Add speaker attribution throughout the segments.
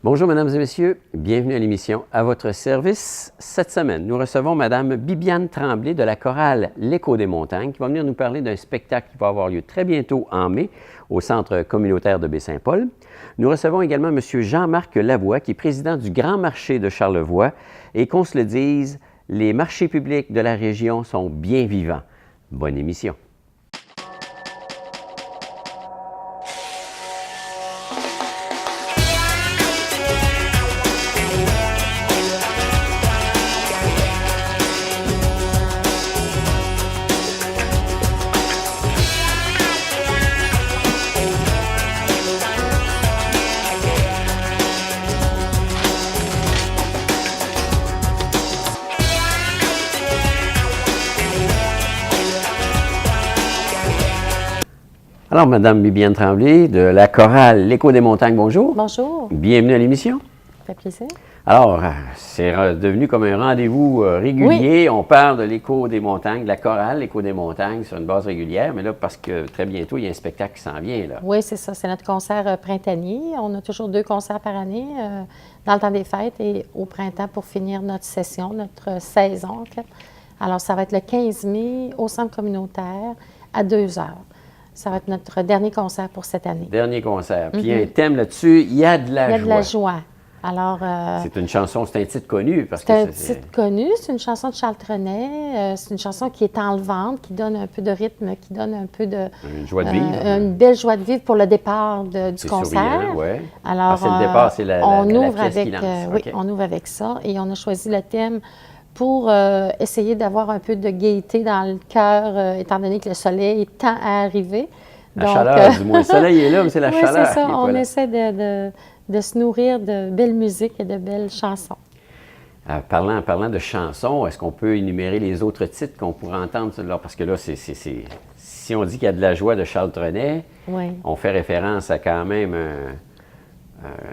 Speaker 1: Bonjour, mesdames et messieurs. Bienvenue à l'émission À votre service. Cette semaine, nous recevons Madame Bibiane Tremblay de la chorale L'Écho des montagnes qui va venir nous parler d'un spectacle qui va avoir lieu très bientôt en mai au Centre communautaire de Baie-Saint-Paul. Nous recevons également M. Jean-Marc Lavoie qui est président du Grand Marché de Charlevoix et qu'on se le dise, les marchés publics de la région sont bien vivants. Bonne émission. Alors, Madame Bibiane Tremblay de la chorale L'Écho des montagnes, bonjour.
Speaker 2: Bonjour.
Speaker 1: Bienvenue à l'émission.
Speaker 2: Ça fait plaisir.
Speaker 1: Alors, c'est devenu comme un rendez-vous régulier. Oui. On parle de l'Écho des montagnes, de la chorale L'Écho des montagnes sur une base régulière, mais là, parce que très bientôt, il y a un spectacle qui s'en vient, là.
Speaker 2: Oui, c'est ça. C'est notre concert printanier. On a toujours 2 concerts par année, dans le temps des fêtes et au printemps pour finir notre session, notre saison, en fait. Alors, ça va être le 15 mai au centre communautaire à 2 heures. Ça va être notre dernier concert pour cette année.
Speaker 1: Dernier concert. Puis il y a un thème là-dessus, il y a de la joie.
Speaker 2: Il y a de la joie. Alors,
Speaker 1: c'est une chanson, c'est un titre connu.
Speaker 2: C'est un titre connu, c'est une chanson de Charles Trenet, c'est une chanson qui est enlevante, qui donne un peu de rythme, qui donne un peu de...
Speaker 1: Une joie de vivre.
Speaker 2: Une belle joie de vivre pour le départ du concert.
Speaker 1: Oui.
Speaker 2: Alors,
Speaker 1: c'est le départ, c'est la pièce qui lance.
Speaker 2: Oui, okay. On ouvre avec ça et on a choisi le thème pour essayer d'avoir un peu de gaieté dans le cœur, étant donné que le soleil tend à arriver.
Speaker 1: La chaleur, du moins. Le soleil est là, mais c'est la chaleur.
Speaker 2: C'est ça. On essaie de se nourrir de belle musique et de belles chansons.
Speaker 1: Parlant de chansons, est-ce qu'on peut énumérer les autres titres qu'on pourrait entendre? Là? Parce que là, si on dit qu'il y a de la joie de Charles Trenet,
Speaker 2: oui.
Speaker 1: On fait référence à quand même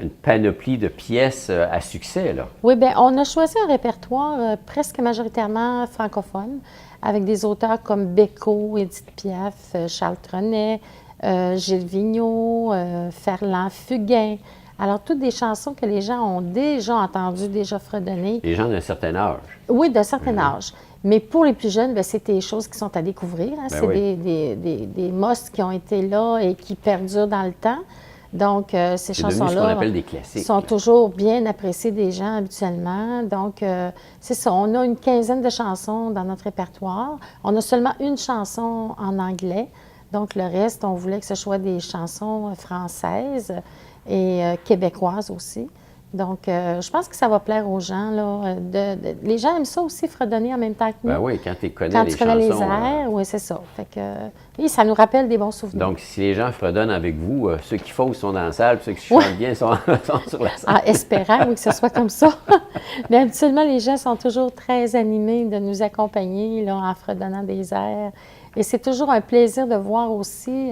Speaker 1: une panoplie de pièces à succès, là.
Speaker 2: Oui, bien, on a choisi un répertoire presque majoritairement francophone, avec des auteurs comme Bécaud, Édith Piaf, Charles Trenet, Gilles Vigneault, Ferland-Fugain. Alors, toutes des chansons que les gens ont déjà entendues, déjà fredonnées.
Speaker 1: Les gens d'un certain âge.
Speaker 2: Oui, d'un certain âge. Mais pour les plus jeunes, c'est des choses qui sont à découvrir. Hein. C'est
Speaker 1: oui.
Speaker 2: des mostres qui ont été là et qui perdurent dans le temps. Donc, ces chansons-là sont toujours bien appréciées des gens habituellement. Donc, c'est ça. On a une quinzaine de chansons dans notre répertoire. On a seulement une chanson en anglais. Donc, le reste, on voulait que ce soit des chansons françaises et québécoises aussi. Donc, je pense que ça va plaire aux gens. Là, les gens aiment ça aussi, fredonner en même temps que nous.
Speaker 1: Ben oui, quand tu connais
Speaker 2: quand
Speaker 1: les
Speaker 2: tu connais
Speaker 1: chansons.
Speaker 2: Les airs, oui, c'est ça. Fait que, oui, ça nous rappelle des bons souvenirs.
Speaker 1: Donc, si les gens fredonnent avec vous, ceux qui faussent sont dans la salle, puis ceux qui chantent bien sont sur la salle.
Speaker 2: Espérant, oui, que ce soit comme ça. Mais habituellement, les gens sont toujours très animés de nous accompagner là, en fredonnant des airs. Et c'est toujours un plaisir de voir aussi,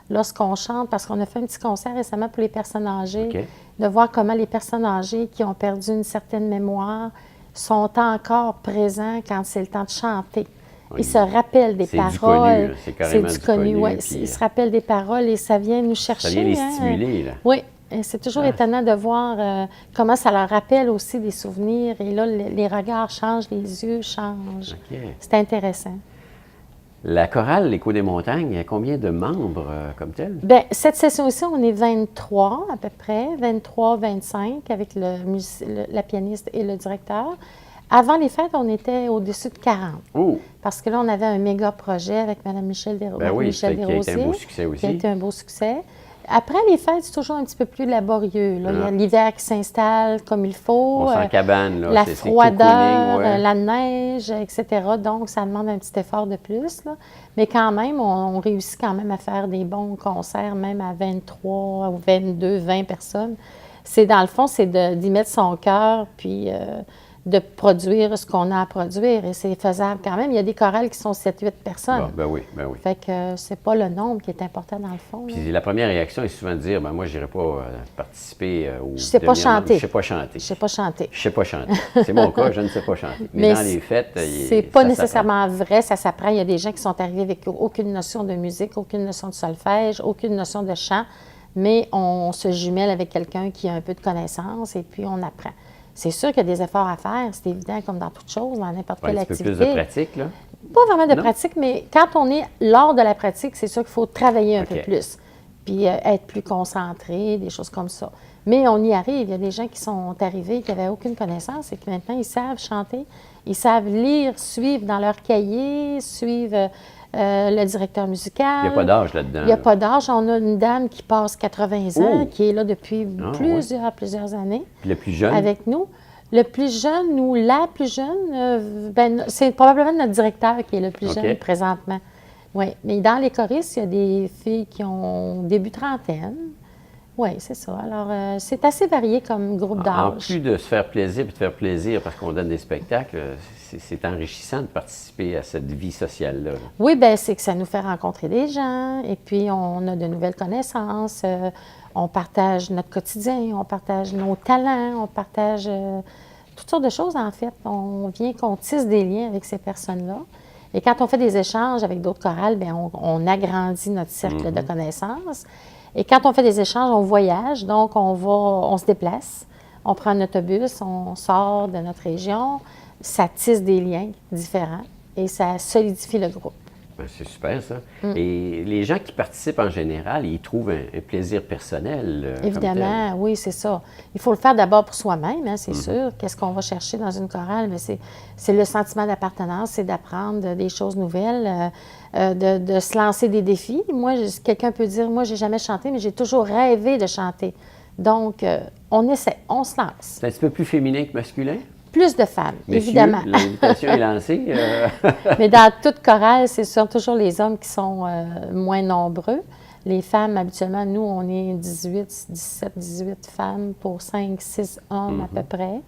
Speaker 2: lorsqu'on chante, parce qu'on a fait un petit concert récemment pour les personnes âgées, de voir comment les personnes âgées qui ont perdu une certaine mémoire sont encore présents quand c'est le temps de chanter. Oui. Ils se rappellent des paroles.
Speaker 1: C'est carrément du connu.
Speaker 2: Oui, ils se rappellent des paroles et ça vient nous chercher.
Speaker 1: Ça vient les stimuler, là.
Speaker 2: Oui. C'est toujours étonnant de voir comment ça leur rappelle aussi des souvenirs. Et là, les regards changent, les yeux changent. C'est intéressant.
Speaker 1: La chorale L'Écho des montagnes, il y a combien de membres comme tel?
Speaker 2: Bien, cette session-ci, on est 23 à peu près, 23, 25 avec la pianiste et le directeur. Avant les fêtes, on était au-dessus de 40.
Speaker 1: Oh.
Speaker 2: Parce que là, on avait un méga projet avec Mme Michel Desrosiers.
Speaker 1: Ben oui, qui a été un beau succès aussi.
Speaker 2: Qui a été un beau succès. Après les fêtes, c'est toujours un petit peu plus laborieux. Là. Il y a l'hiver qui s'installe comme il faut.
Speaker 1: On s'en cabane, là.
Speaker 2: La froideur, la neige, etc. Donc, ça demande un petit effort de plus. Là. Mais quand même, on réussit quand même à faire des bons concerts, même à 23 ou 22, 20 personnes. C'est dans le fond, c'est d'y mettre son cœur, puis de produire ce qu'on a à produire. Et c'est faisable quand même. Il y a des chorales qui sont 7-8 personnes.
Speaker 1: Bon, ben oui, ben oui.
Speaker 2: Fait que c'est pas le nombre qui est important dans le fond.
Speaker 1: Puis la première réaction est souvent de dire, ben moi, je n'irai pas participer au...
Speaker 2: Je sais pas chanter.
Speaker 1: Je sais pas chanter.
Speaker 2: Je sais pas chanter.
Speaker 1: Je sais pas chanter. C'est mon cas, je ne sais pas chanter. Mais dans les fêtes,
Speaker 2: c'est pas nécessairement vrai, ça s'apprend. Il y a des gens qui sont arrivés avec aucune notion de musique, aucune notion de solfège, aucune notion de chant. mais on se jumelle avec quelqu'un qui a un peu de connaissances et puis on apprend. C'est sûr qu'il y a des efforts à faire, c'est évident, comme dans toute chose, dans n'importe quelle activité.
Speaker 1: Un peu plus de pratique, là?
Speaker 2: Pas vraiment de pratique, mais quand on est lors de la pratique, c'est sûr qu'il faut travailler un peu plus, puis être plus concentré, des choses comme ça. Mais on y arrive. Il y a des gens qui sont arrivés, qui n'avaient aucune connaissance et qui maintenant, ils savent chanter, ils savent lire, suivre dans leur cahier, suivre le directeur musical.
Speaker 1: Il n'y a pas d'âge là-dedans.
Speaker 2: Il n'y a pas d'âge. On a une dame qui passe 80 ans, qui est là depuis plusieurs années.
Speaker 1: Puis le plus jeune?
Speaker 2: Avec nous. Le plus jeune ou la plus jeune, c'est probablement notre directeur qui est le plus jeune présentement. Oui, mais dans les choristes, il y a des filles qui ont début trentaine. Oui, c'est ça. Alors, c'est assez varié comme groupe d'âge.
Speaker 1: En plus de se faire plaisir et de faire plaisir parce qu'on donne des spectacles, c'est enrichissant de participer à cette vie sociale-là.
Speaker 2: Oui, bien, c'est que ça nous fait rencontrer des gens et puis on a de nouvelles connaissances. On partage notre quotidien, on partage nos talents, on partage toutes sortes de choses, en fait. On vient qu'on tisse des liens avec ces personnes-là. Et quand on fait des échanges avec d'autres chorales, bien, on agrandit notre cercle de connaissances. Et quand on fait des échanges, on voyage, donc on se déplace, on prend un autobus, on sort de notre région, ça tisse des liens différents et ça solidifie le groupe.
Speaker 1: Bien, c'est super, ça. Et les gens qui participent en général, ils trouvent un plaisir personnel.
Speaker 2: Évidemment, oui, c'est ça. Il faut le faire d'abord pour soi-même, hein, c'est sûr. Qu'est-ce qu'on va chercher dans une chorale? Mais c'est le sentiment d'appartenance, c'est d'apprendre des choses nouvelles, de se lancer des défis. Moi, quelqu'un peut dire, moi, j'ai jamais chanté, mais j'ai toujours rêvé de chanter. Donc, on essaie, on se lance.
Speaker 1: C'est un petit peu plus féminin que masculin?
Speaker 2: Plus de femmes,
Speaker 1: Messieurs,
Speaker 2: évidemment.
Speaker 1: L'invitation est lancée.
Speaker 2: Mais dans toute chorale, c'est toujours les hommes qui sont moins nombreux. Les femmes, habituellement, nous, on est 18 femmes pour 5, 6 hommes à peu près.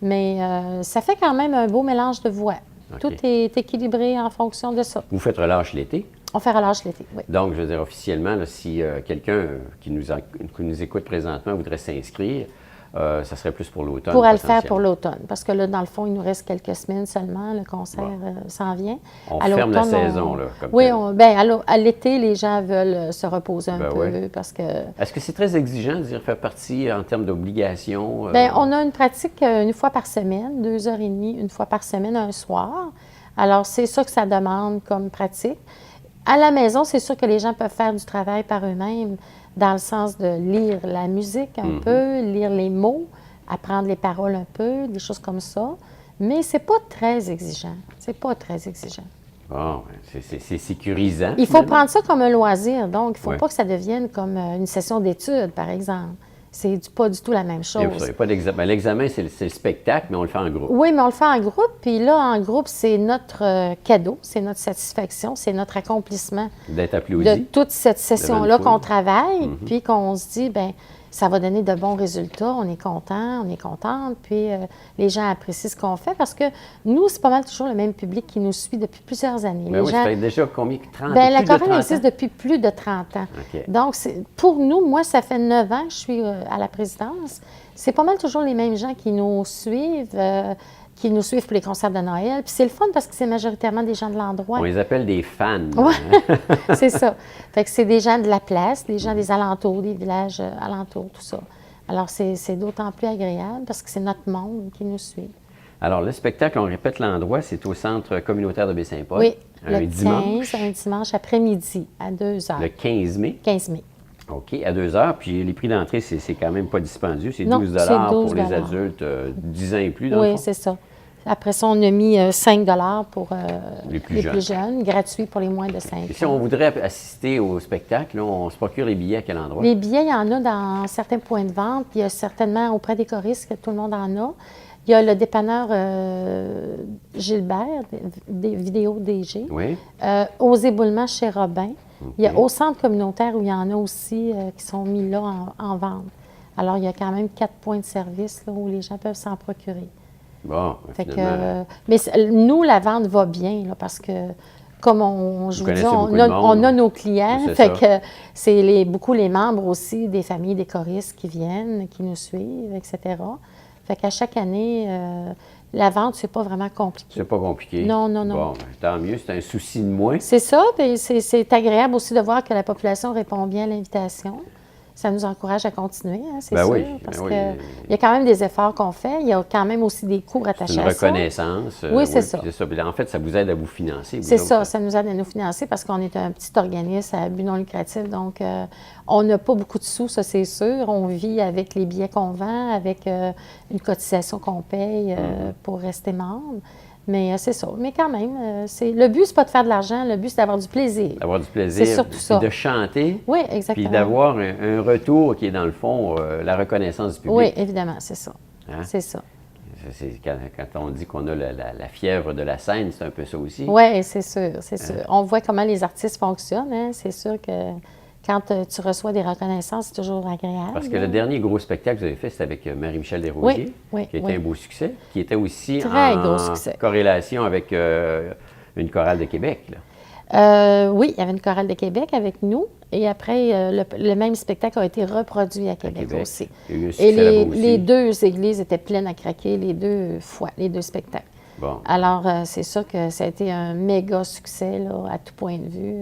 Speaker 2: Mais ça fait quand même un beau mélange de voix. Tout est équilibré en fonction de ça.
Speaker 1: Vous faites relâche l'été?
Speaker 2: On fait relâche l'été, oui.
Speaker 1: Donc, je veux dire, officiellement, là, si quelqu'un qui nous écoute présentement voudrait s'inscrire, ça serait plus pour l'automne.
Speaker 2: On pourrait le faire pour l'automne, parce que là, dans le fond, il nous reste quelques semaines seulement. Le concert s'en vient.
Speaker 1: On ferme la saison, là.
Speaker 2: Oui, à l'été, les gens veulent se reposer un peu, parce que...
Speaker 1: Est-ce que c'est très exigeant de dire faire partie en termes d'obligations?
Speaker 2: Bien, on a une pratique une fois par semaine, 2h30, une fois par semaine, un soir. Alors, c'est ça que ça demande comme pratique. À la maison, c'est sûr que les gens peuvent faire du travail par eux-mêmes, dans le sens de lire la musique un peu, lire les mots, apprendre les paroles un peu, des choses comme ça. Mais c'est pas très exigeant. C'est pas très exigeant.
Speaker 1: Bon, c'est sécurisant.
Speaker 2: Il faut prendre ça comme un loisir. Donc, il ne faut pas que ça devienne comme une session d'études, par exemple. C'est pas du tout la même chose.
Speaker 1: Vous savez pas d'examen. L'examen, c'est le spectacle, mais on le fait en groupe.
Speaker 2: Oui, mais on le fait en groupe. Puis là, en groupe, c'est notre cadeau, c'est notre satisfaction, c'est notre accomplissement.
Speaker 1: D'être applaudi.
Speaker 2: De toute cette session-là qu'on travaille, puis qu'on se dit, bien, ça va donner de bons résultats. On est content, on est contente. Puis les gens apprécient ce qu'on fait parce que nous, c'est pas mal toujours le même public qui nous suit depuis plusieurs années.
Speaker 1: Ben oui, ça fait déjà combien? 30
Speaker 2: bien, la chorale existe depuis plus de 30 ans.
Speaker 1: Okay.
Speaker 2: Donc, pour nous, moi, ça fait 9 ans que je suis à la présidence. C'est pas mal toujours les mêmes gens qui nous suivent. Qui nous suivent pour les concerts de Noël. Puis c'est le fun parce que c'est majoritairement des gens de l'endroit.
Speaker 1: On les appelle des fans.
Speaker 2: Oui, c'est ça. Fait que c'est des gens de la place, des gens des alentours, des villages alentours, tout ça. Alors, c'est d'autant plus agréable parce que c'est notre monde qui nous suit.
Speaker 1: Alors, le spectacle, on répète l'endroit, c'est au Centre communautaire de Baie-Saint-Paul.
Speaker 2: Oui,
Speaker 1: un
Speaker 2: dimanche après-midi, à 2h.
Speaker 1: Le 15 mai.
Speaker 2: 15 mai.
Speaker 1: OK, à 2h. Puis les prix d'entrée, c'est quand même pas dispendieux. C'est 12 pour les adultes 10 ans et plus, dans le fond.
Speaker 2: Oui, c'est ça. Après ça, on a mis 5 pour
Speaker 1: les plus jeunes,
Speaker 2: gratuit pour les moins de 5 ans.
Speaker 1: Et si on voudrait assister au spectacle, là, on se procure les billets à quel endroit?
Speaker 2: Les billets, il y en a dans certains points de vente. Il y a certainement auprès des choristes que tout le monde en a. Il y a le dépanneur Gilbert, des vidéos DG.
Speaker 1: Oui.
Speaker 2: Aux éboulements chez Robin. Okay. Il y a au centre communautaire où il y en a aussi qui sont mis là en vente. Alors, il y a quand même 4 points de service là, où les gens peuvent s'en procurer.
Speaker 1: Bon,
Speaker 2: fait que, mais nous, la vente va bien là, parce que, comme je vous dis, on a nos clients. Fait que c'est beaucoup les membres aussi des familles des choristes qui viennent, qui nous suivent, etc. Fait qu'à chaque année, la vente, c'est pas vraiment compliqué.
Speaker 1: C'est pas compliqué?
Speaker 2: Non.
Speaker 1: Bon, tant mieux, c'est un souci de moins.
Speaker 2: C'est ça, puis c'est agréable aussi de voir que la population répond bien à l'invitation. ça nous encourage à continuer, hein, c'est
Speaker 1: ben
Speaker 2: sûr,
Speaker 1: oui,
Speaker 2: parce
Speaker 1: ben
Speaker 2: qu'il
Speaker 1: oui.
Speaker 2: y a quand même des efforts qu'on fait. Il y a quand même aussi des coûts rattachés à ça.
Speaker 1: Une reconnaissance.
Speaker 2: Oui, c'est ça.
Speaker 1: Puis en fait, ça vous aide à vous financer.
Speaker 2: C'est ça, ça nous aide à nous financer parce qu'on est un petit organisme à but non lucratif. Donc, on n'a pas beaucoup de sous, ça c'est sûr. On vit avec les billets qu'on vend, avec une cotisation qu'on paye pour rester membre. Mais c'est ça. Mais quand même, le but, c'est pas de faire de l'argent, le but, c'est d'avoir du plaisir.
Speaker 1: D'avoir du plaisir.
Speaker 2: C'est surtout ça.
Speaker 1: Puis de chanter.
Speaker 2: Oui, exactement.
Speaker 1: Puis d'avoir un retour qui est, dans le fond, la reconnaissance du public.
Speaker 2: Oui, évidemment, c'est ça.
Speaker 1: Hein?
Speaker 2: C'est ça.
Speaker 1: Quand on dit qu'on a la fièvre de la scène, c'est un peu ça aussi.
Speaker 2: Oui, c'est sûr, c'est sûr. On voit comment les artistes fonctionnent. Hein? C'est sûr que quand tu reçois des reconnaissances, c'est toujours agréable.
Speaker 1: Parce que le dernier gros spectacle que vous avez fait, c'était avec Marie-Michel Desrosiers, qui était un beau succès, qui était aussi
Speaker 2: très gros succès.
Speaker 1: Corrélation avec une chorale de Québec. Là.
Speaker 2: Oui, il y avait une chorale de Québec avec nous. Et après, le même spectacle a été reproduit à Québec aussi.
Speaker 1: Il y a eu un succès aussi.
Speaker 2: Les deux églises étaient pleines à craquer les deux fois, les deux spectacles.
Speaker 1: Bon.
Speaker 2: Alors, c'est sûr que ça a été un méga succès là, à tout point de vue.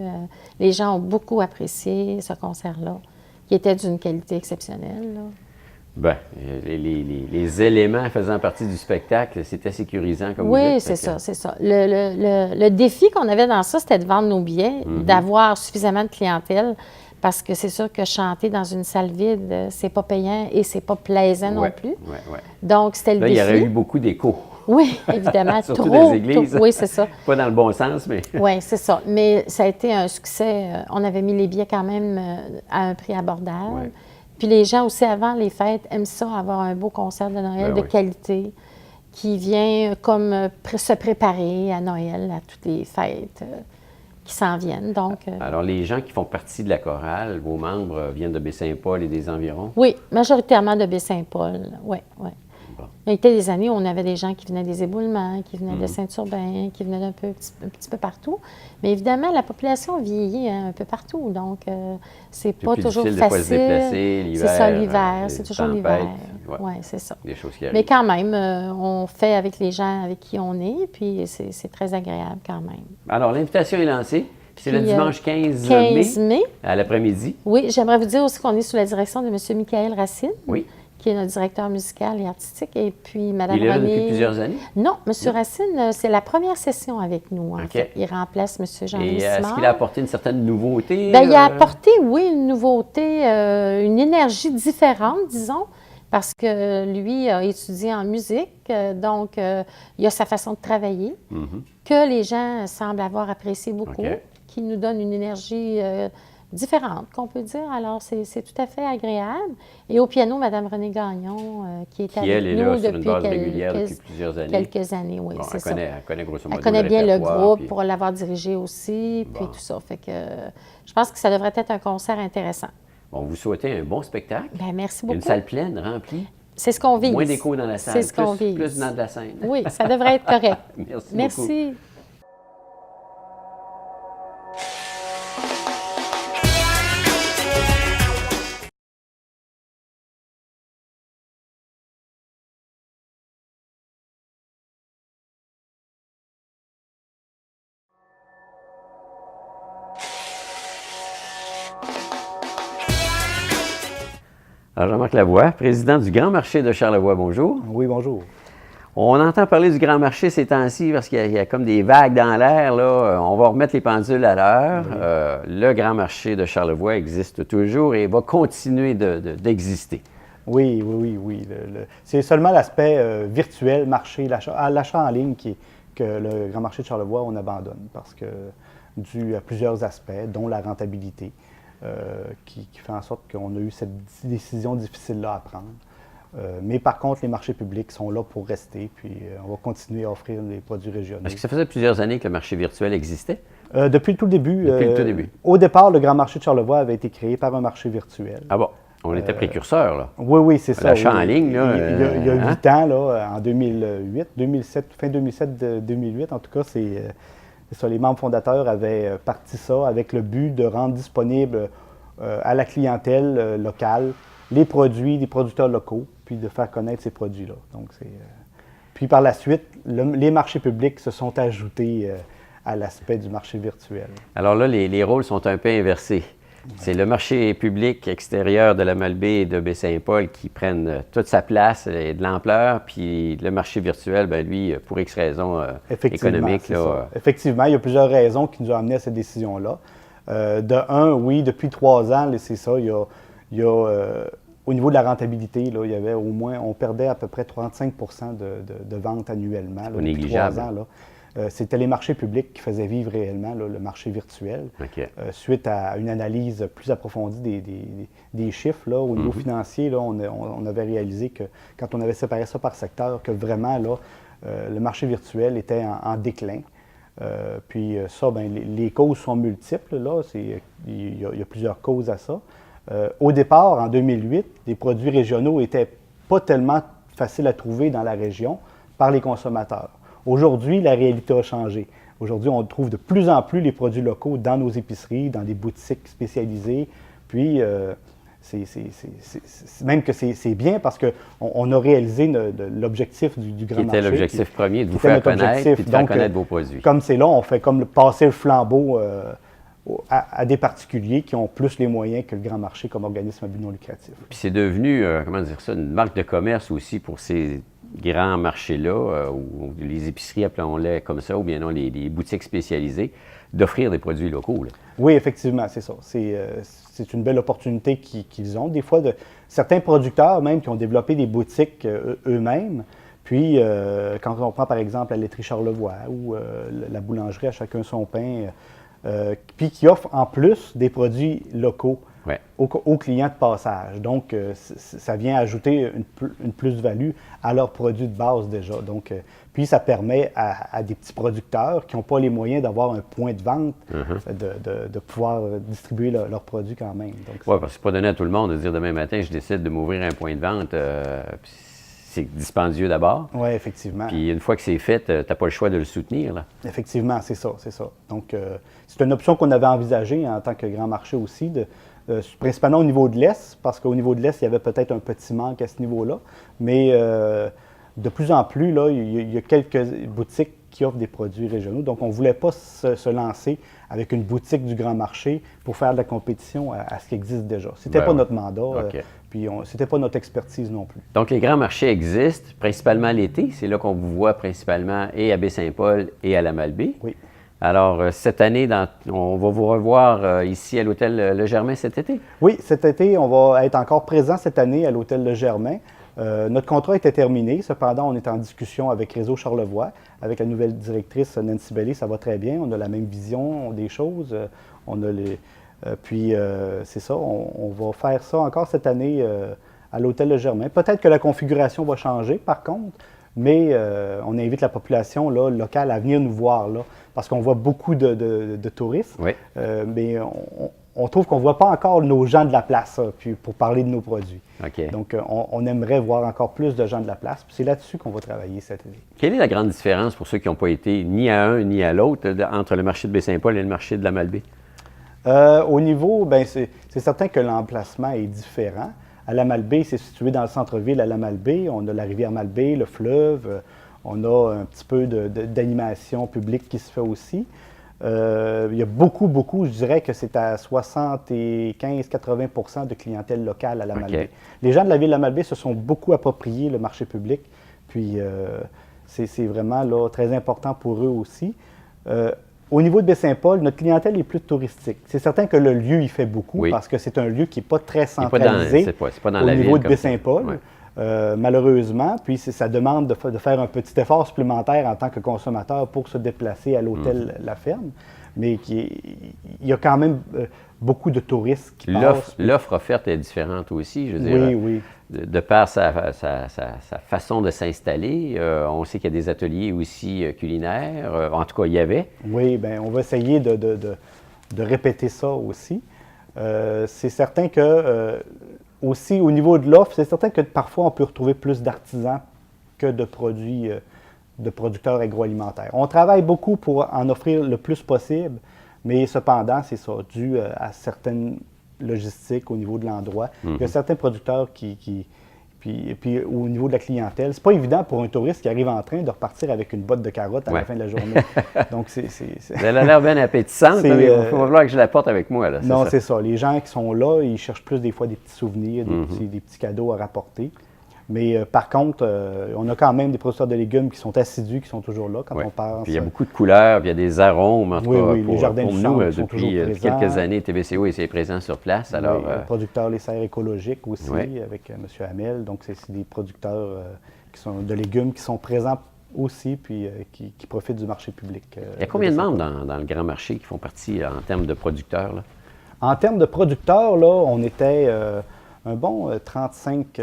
Speaker 2: Les gens ont beaucoup apprécié ce concert-là, qui était d'une qualité exceptionnelle. Là.
Speaker 1: Bien, les éléments faisant partie du spectacle, c'était sécurisant, comme vous dites.
Speaker 2: Oui, c'est ça, c'est ça. Le défi qu'on avait dans ça, c'était de vendre nos billets, d'avoir suffisamment de clientèle, parce que c'est sûr que chanter dans une salle vide, c'est pas payant et c'est pas plaisant non plus. Donc, c'était le défi.
Speaker 1: Là, il y aurait eu beaucoup d'échos.
Speaker 2: Oui, évidemment.
Speaker 1: Surtout des églises.
Speaker 2: Oui, c'est ça.
Speaker 1: Pas dans le bon sens, mais...
Speaker 2: Oui, c'est ça. Mais ça a été un succès. On avait mis les billets quand même à un prix abordable.
Speaker 1: Ouais.
Speaker 2: Puis les gens aussi, avant les fêtes, aiment ça, avoir un beau concert de Noël de qualité qui vient comme se préparer à Noël, à toutes les fêtes qui s'en viennent. Donc,
Speaker 1: Alors, les gens qui font partie de la chorale, vos membres viennent de Baie-Saint-Paul et des environs?
Speaker 2: Oui, majoritairement de Baie-Saint-Paul, oui, oui.
Speaker 1: Bon.
Speaker 2: Il y a été des années où on avait des gens qui venaient des Éboulements, qui venaient de Saint-Urbain, qui venaient un petit peu partout. Mais évidemment, la population vieillit un peu partout, donc c'est pas toujours facile.
Speaker 1: De pas se déplacer, l'hiver.
Speaker 2: C'est ça, l'hiver, c'est toujours l'hiver. Oui, c'est ça.
Speaker 1: Des choses qui arrivent.
Speaker 2: Mais quand même, on fait avec les gens avec qui on est, puis c'est très agréable quand même.
Speaker 1: Alors, l'invitation est lancée. C'est le dimanche 15 mai, à l'après-midi.
Speaker 2: Oui, j'aimerais vous dire aussi qu'on est sous la direction de M. Michael Racine.
Speaker 1: Oui.
Speaker 2: Qui est notre directeur musical et artistique, et puis Mme
Speaker 1: Il est là
Speaker 2: Renée...
Speaker 1: depuis plusieurs années?
Speaker 2: Non, M. Racine, c'est la première session avec nous, en fait. Il remplace M. Jean-Louis Simard.
Speaker 1: Est-ce qu'il a apporté une certaine nouveauté?
Speaker 2: Bien, il a apporté, oui, une nouveauté, une énergie différente, disons, parce que lui a étudié en musique, donc il a sa façon de travailler, que les gens semblent avoir apprécié beaucoup, qui nous donne une énergie... différente, qu'on peut dire. Alors, c'est tout à fait agréable. Et au piano, Mme Renée Gagnon, qui est avec nous depuis
Speaker 1: plusieurs années.
Speaker 2: Quelques années, oui, c'est ça.
Speaker 1: Elle connaît grosso modo
Speaker 2: elle connaît bien le groupe
Speaker 1: puis...
Speaker 2: pour l'avoir dirigé aussi, puis tout ça. Fait que je pense que ça devrait être un concert intéressant.
Speaker 1: Bon, vous souhaitez un bon spectacle.
Speaker 2: Bien, merci beaucoup.
Speaker 1: Une salle pleine, remplie.
Speaker 2: C'est ce qu'on vise.
Speaker 1: Moins d'écho dans la salle.
Speaker 2: C'est ce qu'on vise.
Speaker 1: Plus dans de la scène.
Speaker 2: Oui, ça devrait être correct.
Speaker 1: Merci beaucoup. Alors, Jean-Marc Lavoie, président du Grand Marché de Charlevoix, bonjour.
Speaker 3: Oui, bonjour.
Speaker 1: On entend parler du Grand Marché ces temps-ci parce qu'il y a comme des vagues dans l'air. Là. On va remettre les pendules à l'heure. Oui. Le Grand Marché de Charlevoix existe toujours et va continuer d'exister.
Speaker 3: Oui. C'est seulement l'aspect virtuel, marché, l'achat en ligne que le Grand Marché de Charlevoix, on abandonne parce que dû à plusieurs aspects, dont la rentabilité. Qui fait en sorte qu'on a eu cette décision difficile-là à prendre. Mais par contre, les marchés publics sont là pour rester, puis on va continuer à offrir des produits régionaux.
Speaker 1: Est-ce que ça faisait plusieurs années que le marché virtuel existait?
Speaker 3: Depuis le tout début.
Speaker 1: Depuis le tout début.
Speaker 3: Au départ, le Grand Marché de Charlevoix avait été créé par un marché virtuel.
Speaker 1: Ah bon? On était précurseurs, là.
Speaker 3: Oui, c'est ça.
Speaker 1: L'achat en ligne, là.
Speaker 3: Il y a 8 ans, là, en 2008, fin 2007-2008, en tout cas, c'est ça, les membres fondateurs avaient parti ça avec le but de rendre disponible à la clientèle locale les produits des producteurs locaux, puis de faire connaître ces produits-là. Donc, puis par la suite, les marchés publics se sont ajoutés à l'aspect du marché virtuel.
Speaker 1: Alors là, les rôles sont un peu inversés. C'est le marché public extérieur de la Malbaie et de Baie-Saint-Paul qui prennent toute sa place et de l'ampleur, puis le marché virtuel, bien, lui, pour X raisons économiques. Là,
Speaker 3: Effectivement, il y a plusieurs raisons qui nous ont amenés à cette décision-là. Oui, depuis 3 ans, c'est ça, il y a au niveau de la rentabilité, là, il y avait au moins, on perdait à peu près 35 de ventes annuellement. Là, depuis 3 ans. C'était les marchés publics qui faisaient vivre réellement là, le marché virtuel.
Speaker 1: Okay.
Speaker 3: Suite à une analyse plus approfondie des chiffres, là, au niveau financier, là, on avait réalisé que quand on avait séparé ça par secteur, que vraiment là, le marché virtuel était en déclin. Puis ça, bien, les causes sont multiples. Là, il y a plusieurs causes à ça. Au départ, en 2008, les produits régionaux n'étaient pas tellement faciles à trouver dans la région par les consommateurs. Aujourd'hui, la réalité a changé. Aujourd'hui, on trouve de plus en plus les produits locaux dans nos épiceries, dans des boutiques spécialisées. Puis, même que c'est bien parce qu'on a réalisé l'objectif du grand marché.
Speaker 1: Qui était l'objectif premier, de vous faire connaître et de faire connaître vos produits.
Speaker 3: Comme c'est là, on fait comme passer le flambeau à des particuliers qui ont plus les moyens que le grand marché comme organisme à but non lucratif.
Speaker 1: Puis c'est devenu, comment dire ça, une marque de commerce aussi pour ces grands marchés-là, ou les épiceries, appelons-les comme ça, ou bien non, les boutiques spécialisées, d'offrir des produits locaux. Là.
Speaker 3: Oui, effectivement, c'est ça. C'est une belle opportunité qu'ils ont. Des fois, certains producteurs même qui ont développé des boutiques eux-mêmes. Puis, quand on prend par exemple la laiterie Charlevoix ou la boulangerie à chacun son pain, puis qui offrent en plus des produits locaux aux clients de passage. Donc, ça vient ajouter une plus-value à leurs produits de base déjà. Donc, puis ça permet à des petits producteurs qui n'ont pas les moyens d'avoir un point de vente de pouvoir distribuer leurs produits quand même.
Speaker 1: Oui, parce que c'est pas donné à tout le monde de dire demain matin, je décide de m'ouvrir un point de vente. C'est dispendieux d'abord.
Speaker 3: Oui, effectivement.
Speaker 1: Puis une fois que c'est fait, tu n'as pas le choix de le soutenir. Là.
Speaker 3: Effectivement, c'est ça. Donc, c'est une option qu'on avait envisagée en tant que grand marché aussi, principalement au niveau de l'Est, parce qu'au niveau de l'Est, il y avait peut-être un petit manque à ce niveau-là. Mais de plus en plus, là, il y a quelques boutiques qui offrent des produits régionaux. Donc, on ne voulait pas se lancer avec une boutique du grand marché pour faire de la compétition à ce qui existe déjà. Ce n'était pas notre mandat. Puis, ce n'était pas notre expertise non plus.
Speaker 1: Donc, les grands marchés existent, principalement l'été. C'est là qu'on vous voit principalement et à Baie-Saint-Paul et à la Malbaie.
Speaker 3: Oui.
Speaker 1: Alors, cette année, on va vous revoir ici à l'Hôtel Le Germain cet été?
Speaker 3: Oui, cet été, on va être encore présent cette année à l'Hôtel Le Germain. Notre contrat était terminé. Cependant, on est en discussion avec Réseau Charlevoix, avec la nouvelle directrice Nancy Bellé. Ça va très bien. On a la même vision des choses. C'est ça, on va faire ça encore cette année à l'Hôtel Le Germain. Peut-être que la configuration va changer, par contre, mais on invite la population là, locale à venir nous voir, là, parce qu'on voit beaucoup de touristes.
Speaker 1: Oui.
Speaker 3: Mais on trouve qu'on ne voit pas encore nos gens de la place puis pour parler de nos produits.
Speaker 1: Okay.
Speaker 3: Donc, on aimerait voir encore plus de gens de la place. Puis c'est là-dessus qu'on va travailler cette année.
Speaker 1: Quelle est la grande différence pour ceux qui n'ont pas été ni à un ni à l'autre entre le marché de Baie-Saint-Paul et le marché de la Malbaie?
Speaker 3: Au niveau, bien, c'est certain que l'emplacement est différent. À la Malbaie, c'est situé dans le centre-ville à la Malbaie. On a la rivière Malbaie, le fleuve. On a un petit peu d'animation publique qui se fait aussi. Il y a beaucoup, je dirais que c'est à 75-80 % de clientèle locale à la Malbaie. Les gens de la ville de la Malbaie se sont beaucoup appropriés le marché public. Puis, c'est vraiment là, très important pour eux aussi. Au niveau de Baie-Saint-Paul, notre clientèle est plus touristique. C'est certain que le lieu, il fait beaucoup parce que c'est un lieu qui n'est pas très centralisé
Speaker 1: c'est pas dans
Speaker 3: au
Speaker 1: la
Speaker 3: niveau
Speaker 1: ville,
Speaker 3: de Baie-Saint-Paul, malheureusement. Puis ça demande de faire un petit effort supplémentaire en tant que consommateur pour se déplacer à l'hôtel La Ferme. Mais il y a quand même beaucoup de touristes qui passent.
Speaker 1: L'offre offerte est différente aussi, je veux dire.
Speaker 3: Oui.
Speaker 1: De par sa façon de s'installer, on sait qu'il y a des ateliers aussi culinaires. En tout cas, il y avait.
Speaker 3: Oui, bien, on va essayer de répéter ça aussi. C'est certain que, aussi, au niveau de l'offre, c'est certain que parfois, on peut retrouver plus d'artisans que de produits, de producteurs agroalimentaires. On travaille beaucoup pour en offrir le plus possible, mais cependant, c'est ça, dû à certaines logistiques au niveau de l'endroit. Il y a certains producteurs qui Puis au niveau de la clientèle, c'est pas évident pour un touriste qui arrive en train de repartir avec une botte de carottes à la fin de la journée. Donc,
Speaker 1: Elle a l'air bien appétissante, mais il va falloir que je la porte avec moi. Là,
Speaker 3: non, c'est ça. Les gens qui sont là, ils cherchent plus des fois des petits souvenirs, des petits cadeaux à rapporter. Mais par contre, on a quand même des producteurs de légumes qui sont assidus, qui sont toujours là quand on pense.
Speaker 1: Puis il y a beaucoup de couleurs, puis il y a des arômes. En tout cas,
Speaker 3: les jardins
Speaker 1: pour
Speaker 3: du
Speaker 1: nous,
Speaker 3: centre
Speaker 1: depuis quelques années, TVCO est présent sur place. Alors,
Speaker 3: le producteur Les Serres écologiques aussi, avec M. Hamel. Donc, c'est des producteurs qui sont de légumes qui sont présents aussi, puis qui profitent du marché public.
Speaker 1: Il y a combien de membres dans le grand marché qui font partie en termes de producteurs? Là?
Speaker 3: En termes de producteurs, là, on était un bon 35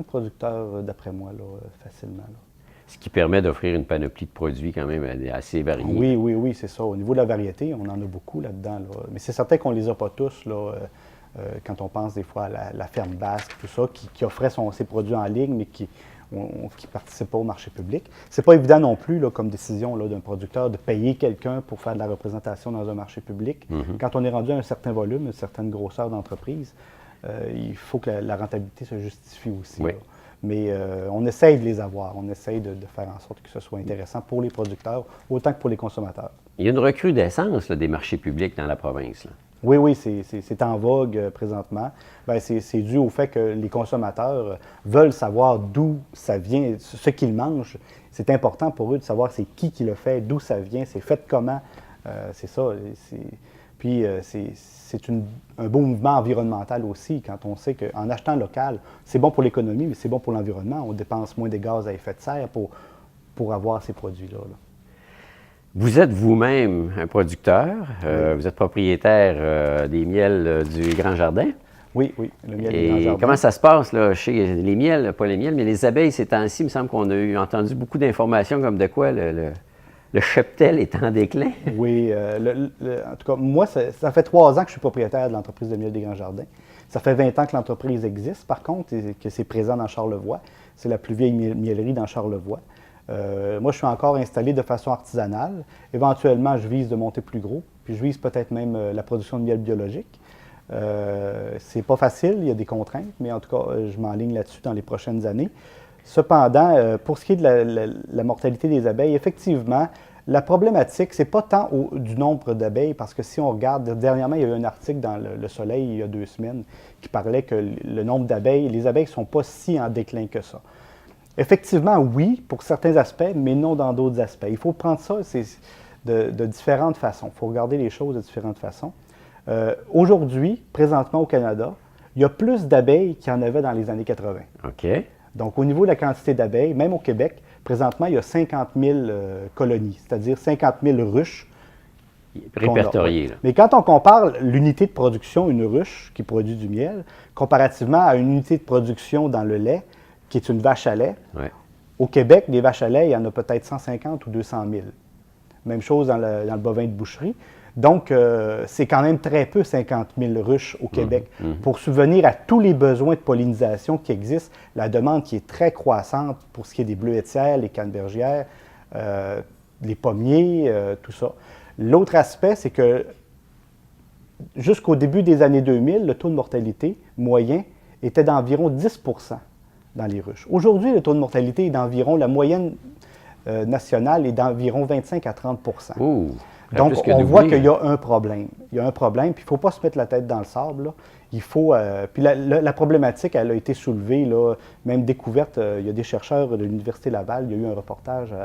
Speaker 3: producteurs, d'après moi, là, facilement. Là.
Speaker 1: Ce qui permet d'offrir une panoplie de produits quand même assez variés.
Speaker 3: Oui, c'est ça. Au niveau de la variété, on en a beaucoup là-dedans. Là. Mais c'est certain qu'on ne les a pas tous, là, quand on pense des fois à la ferme basque, tout ça, qui offrait ses produits en ligne, mais qui ne participent pas au marché public. C'est pas évident non plus, là, comme décision là, d'un producteur, de payer quelqu'un pour faire de la représentation dans un marché public. Quand on est rendu à un certain volume, une certaine grosseur d'entreprise, il faut que la rentabilité se justifie aussi.
Speaker 1: Oui.
Speaker 3: Mais on essaye de les avoir. On essaye de faire en sorte que ce soit intéressant pour les producteurs autant que pour les consommateurs.
Speaker 1: Il y a une recrudescence là, des marchés publics dans la province. Là.
Speaker 3: Oui, c'est en vogue présentement. Bien, c'est dû au fait que les consommateurs veulent savoir d'où ça vient, ce qu'ils mangent. C'est important pour eux de savoir c'est qui le fait, d'où ça vient, c'est fait comment. C'est ça. Puis c'est un beau mouvement environnemental aussi, quand on sait qu'en achetant local, c'est bon pour l'économie, mais c'est bon pour l'environnement. On dépense moins de gaz à effet de serre pour avoir ces produits-là. Là.
Speaker 1: Vous êtes vous-même un producteur, vous êtes propriétaire des miels du Grand Jardin.
Speaker 3: Oui, le miel du Grand Jardin.
Speaker 1: Comment ça se passe là, chez les miels, pas les miels, mais les abeilles ces temps-ci? Il me semble qu'on a entendu beaucoup d'informations comme de quoi le cheptel est en déclin.
Speaker 3: Oui, en tout cas, moi, ça fait 3 ans que je suis propriétaire de l'entreprise de miel des Grands Jardins. Ça fait 20 ans que l'entreprise existe, par contre, et que c'est présent dans Charlevoix. C'est la plus vieille miellerie dans Charlevoix. Moi, je suis encore installé de façon artisanale. Éventuellement, je vise de monter plus gros, puis je vise peut-être même la production de miel biologique. C'est pas facile, il y a des contraintes, mais en tout cas, je m'enligne là-dessus dans les prochaines années. Cependant, pour ce qui est de la mortalité des abeilles, effectivement, la problématique, c'est pas tant du nombre d'abeilles, parce que si on regarde, dernièrement, il y a eu un article dans Le Soleil, il y a 2 semaines, qui parlait que le nombre d'abeilles, les abeilles ne sont pas si en déclin que ça. Effectivement, oui, pour certains aspects, mais non dans d'autres aspects. Il faut prendre ça de différentes façons. Il faut regarder les choses de différentes façons. Aujourd'hui, présentement au Canada, il y a plus d'abeilles qu'il y en avait dans les années 80.
Speaker 1: OK.
Speaker 3: Donc, au niveau de la quantité d'abeilles, même au Québec, présentement, il y a 50 000 colonies, c'est-à-dire 50 000 ruches.
Speaker 1: Répertoriées.
Speaker 3: Mais quand on compare l'unité de production, une ruche qui produit du miel, comparativement à une unité de production dans le lait, qui est une vache à lait, au Québec, des vaches à lait, il y en a peut-être 150 ou 200 000. Même chose dans le bovin de boucherie. Donc, c'est quand même très peu, 50 000 ruches au Québec. Pour subvenir à tous les besoins de pollinisation qui existent, la demande qui est très croissante pour ce qui est des bleuetières, les cannebergières, les pommiers, tout ça. L'autre aspect, c'est que jusqu'au début des années 2000, le taux de mortalité moyen était d'environ 10 % dans les ruches. Aujourd'hui, le taux de mortalité est d'environ, la moyenne nationale est d'environ 25 à 30 %.
Speaker 1: Ouh.
Speaker 3: Donc, on voit qu'il y a un problème. Il y a un problème, puis il ne faut pas se mettre la tête dans le sable. Là. Il faut. Puis la problématique, elle a été soulevée, là, même découverte. Il y a des chercheurs de l'Université Laval. Il y a eu un reportage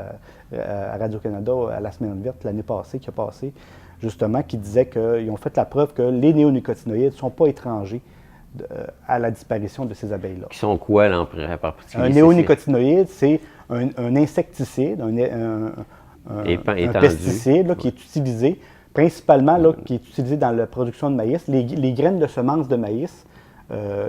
Speaker 3: à Radio-Canada à la Semaine verte l'année passée, qui a passé, justement, qui disait qu'ils ont fait la preuve que les néonicotinoïdes ne sont pas étrangers à la disparition de ces abeilles-là.
Speaker 1: Qui sont quoi, là, en particulier?
Speaker 3: Un néonicotinoïde, c'est un insecticide, un pesticide là, qui est utilisé, principalement là, qui est utilisé dans la production de maïs. Les graines de semences de maïs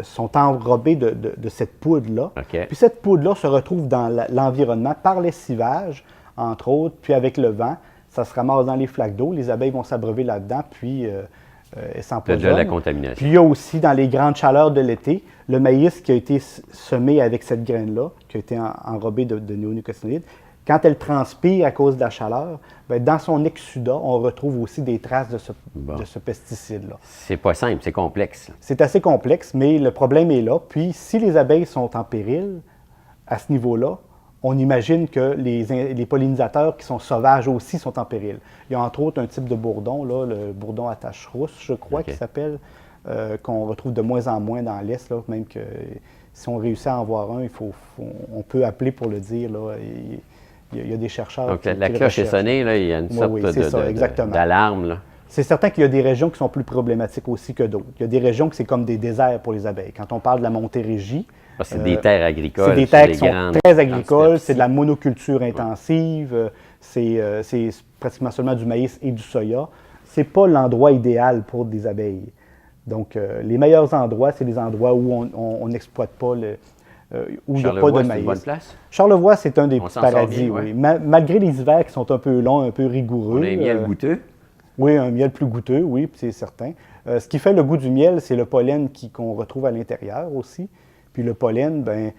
Speaker 3: sont enrobées de cette poudre-là.
Speaker 1: Okay.
Speaker 3: Puis cette poudre-là se retrouve dans l'environnement par lessivage, entre autres, puis avec le vent, ça se ramasse dans les flaques d'eau, les abeilles vont s'abreuver là-dedans, puis elles s'empoisonnent.
Speaker 1: De la contamination.
Speaker 3: Puis il y a aussi, dans les grandes chaleurs de l'été, le maïs qui a été semé avec cette graine-là, qui a été enrobé de néonicotinoïdes, quand elle transpire à cause de la chaleur, bien, dans son exsudat, on retrouve aussi des traces de ce pesticide-là.
Speaker 1: C'est pas simple, c'est complexe.
Speaker 3: C'est assez complexe, mais le problème est là. Puis, si les abeilles sont en péril, à ce niveau-là, on imagine que les pollinisateurs qui sont sauvages aussi sont en péril. Il y a entre autres un type de bourdon, là, le bourdon à tache rousse, je crois, qui s'appelle, qu'on retrouve de moins en moins dans l'Est, là, même que si on réussit à en voir un, on peut appeler pour le dire. Là, il y a des chercheurs.
Speaker 1: Donc, la cloche est sonnée, là, il y a une sorte d'alarme.
Speaker 3: C'est certain qu'il y a des régions qui sont plus problématiques aussi que d'autres. Il y a des régions que c'est comme des déserts pour les abeilles. Quand on parle de la Montérégie,
Speaker 1: c'est des terres agricoles.
Speaker 3: C'est des terres qui sont très agricoles, c'est de la monoculture intensive, c'est pratiquement seulement du maïs et du soya. Ce n'est pas l'endroit idéal pour des abeilles. Donc, les meilleurs endroits, c'est les endroits où on n'exploite pas, où il n'y a pas de maïs.
Speaker 1: C'est une bonne place?
Speaker 3: Charlevoix, c'est un des petits paradis, oui. Malgré les hivers qui sont un peu longs, un peu rigoureux.
Speaker 1: On a un miel goûteux?
Speaker 3: Oui, un miel plus goûteux, oui, c'est certain. Ce qui fait le goût du miel, c'est le pollen qu'on retrouve à l'intérieur aussi. Puis le pollen, bien,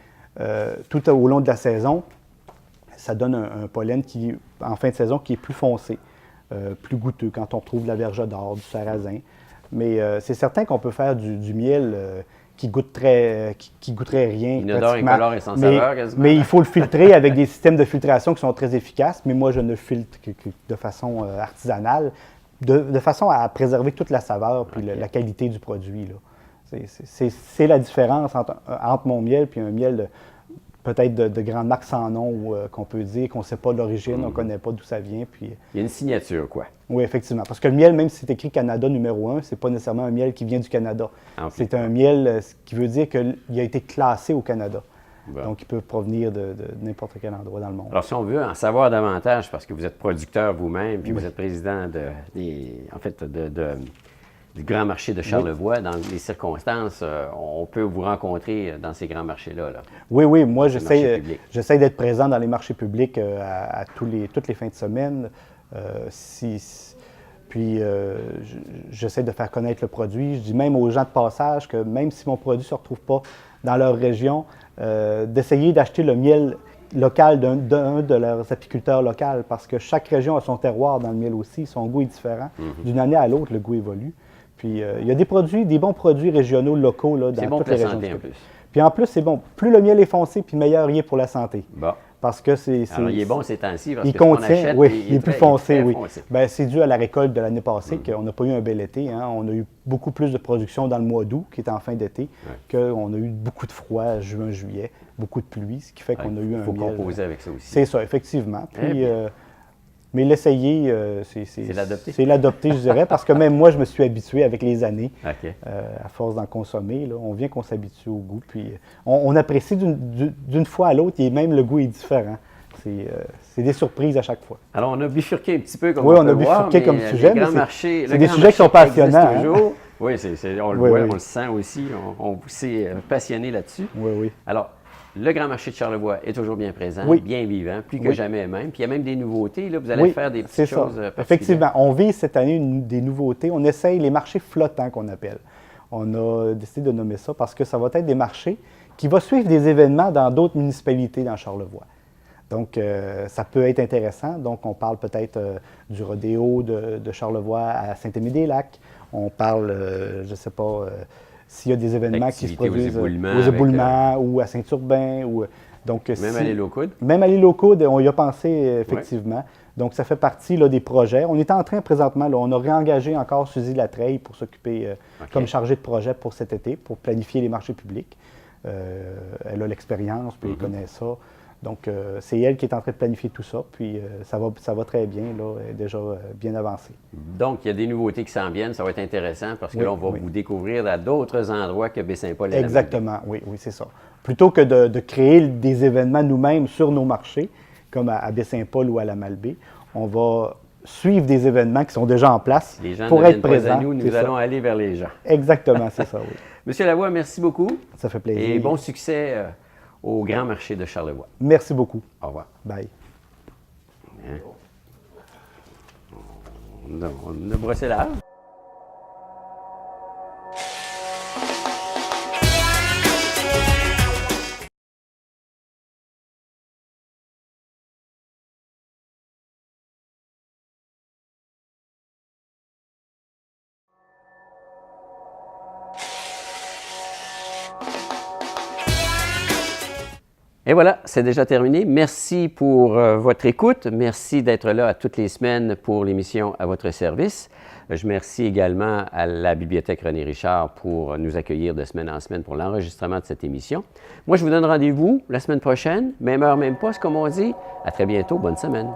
Speaker 3: tout au long de la saison, ça donne un pollen qui, en fin de saison, qui est plus foncé, plus goûteux quand on trouve de la verge d'or, du sarrasin. Mais c'est certain qu'on peut faire du miel qui goûterait rien.
Speaker 1: Inodore, incolore et sans saveur, quasiment.
Speaker 3: Mais il faut le filtrer avec des systèmes de filtration qui sont très efficaces. Mais moi, je ne filtre que de façon artisanale, de façon à préserver toute la saveur puis la qualité du produit, là. C'est la différence entre mon miel et un miel peut-être de grande marque sans nom qu'on peut dire qu'on ne sait pas l'origine, on ne connaît pas d'où ça vient. Puis,
Speaker 1: il y a une signature, quoi.
Speaker 3: Oui, effectivement. Parce que le miel, même si c'est écrit Canada numéro 1, ce n'est pas nécessairement un miel qui vient du Canada. C'est un miel qui veut dire qu'il a été classé au Canada. Bon. Donc, il peut provenir de n'importe quel endroit dans le monde.
Speaker 1: Alors, si on veut en savoir davantage, parce que vous êtes producteur vous-même, puis vous êtes président du Grand Marché de Charlevoix, dans les circonstances, on peut vous rencontrer dans ces grands marchés-là. Là.
Speaker 3: Oui. Moi, j'essaie d'être présent dans les marchés publics toutes les fins de semaine. Puis, j'essaie de faire connaître le produit. Je dis même aux gens de passage que même si mon produit ne se retrouve pas dans leur région, d'essayer d'acheter le miel local d'un de leurs apiculteurs locaux, parce que chaque région a son terroir dans le miel aussi. Son goût est différent. D'une année à l'autre, le goût évolue. Puis, il y a des bons produits régionaux, locaux, là, dans toutes les régions. C'est bon pour la santé, en plus. Puis, en plus, c'est bon. Plus le miel est foncé, puis meilleur il est pour la santé.
Speaker 1: Bon.
Speaker 3: Parce que
Speaker 1: Alors, il est bon ces temps-ci, parce
Speaker 3: il
Speaker 1: que
Speaker 3: contient, il est plus foncé, oui.
Speaker 1: Foncé.
Speaker 3: Bien, c'est dû à la récolte de l'année passée, qu'on n'a pas eu un bel été. Hein. On a eu beaucoup plus de production dans le mois d'août, qui est en fin d'été, qu'on a eu beaucoup de froid, juin, juillet, beaucoup de pluie, ce qui fait qu'on a eu un miel.
Speaker 1: Il faut composer avec ça aussi.
Speaker 3: C'est ça, effectivement. Puis, mais l'essayer, c'est l'adopter, je dirais, parce que même moi, je me suis habitué avec les années, à force d'en consommer. Là, on vient qu'on s'habitue au goût, puis on apprécie d'une fois à l'autre, et même le goût est différent. C'est des surprises à chaque fois.
Speaker 1: Alors, on a bifurqué un petit peu comme
Speaker 3: on a bifurqué comme sujet, mais c'est des sujets qui sont passionnants. Hein?
Speaker 1: Oui, on le voit, on le sent aussi, on s'est passionné là-dessus.
Speaker 3: Oui.
Speaker 1: Alors, le Grand Marché de Charlevoix est toujours bien présent, bien vivant, plus que jamais même. Puis il y a même des nouveautés. Là, vous allez faire des petites choses particulières.
Speaker 3: Effectivement, on vise cette année des nouveautés. On essaye les marchés flottants qu'on appelle. On a décidé de nommer ça parce que ça va être des marchés qui vont suivre des événements dans d'autres municipalités dans Charlevoix. Donc, ça peut être intéressant. Donc, on parle peut-être du rodéo de Charlevoix à Saint-Émile-des-Lacs. On parle, je ne sais pas... s'il y a des événements qui se produisent aux éboulements ou à Saint-Urbain.
Speaker 1: Même à l'île aux Coudes?
Speaker 3: Même à l'île aux Coudes, on y a pensé effectivement. Donc, ça fait partie là, des projets. On est en train présentement, là, on a réengagé encore Suzy Latreille pour s'occuper comme chargée de projet pour cet été, pour planifier les marchés publics. Elle a l'expérience, puis elle connaît ça. Donc, c'est elle qui est en train de planifier tout ça, puis ça va très bien, là, elle est déjà bien avancée.
Speaker 1: Donc, il y a des nouveautés qui s'en viennent, ça va être intéressant, parce que là, on va vous découvrir à d'autres endroits que Baie-Saint-Paul et
Speaker 3: Exactement, oui, c'est ça. Plutôt que de créer des événements nous-mêmes sur nos marchés, comme à Baie-Saint-Paul ou à la Malbaie, on va suivre des événements qui sont déjà en place pour être présents.
Speaker 1: Nous allons aller vers les gens.
Speaker 3: Exactement, c'est ça, oui.
Speaker 1: Monsieur Lavoie, merci beaucoup.
Speaker 3: Ça fait plaisir.
Speaker 1: Et bon succès au Grand Marché de Charlevoix.
Speaker 3: Merci beaucoup.
Speaker 1: Au revoir.
Speaker 3: Bye.
Speaker 1: On a brossé l'âge. Et voilà, c'est déjà terminé. Merci pour votre écoute. Merci d'être là toutes les semaines pour l'émission À votre service. Je remercie également à la Bibliothèque René Richard pour nous accueillir de semaine en semaine pour l'enregistrement de cette émission. Moi, je vous donne rendez-vous la semaine prochaine, même heure, même poste, comme on dit. À très bientôt. Bonne semaine.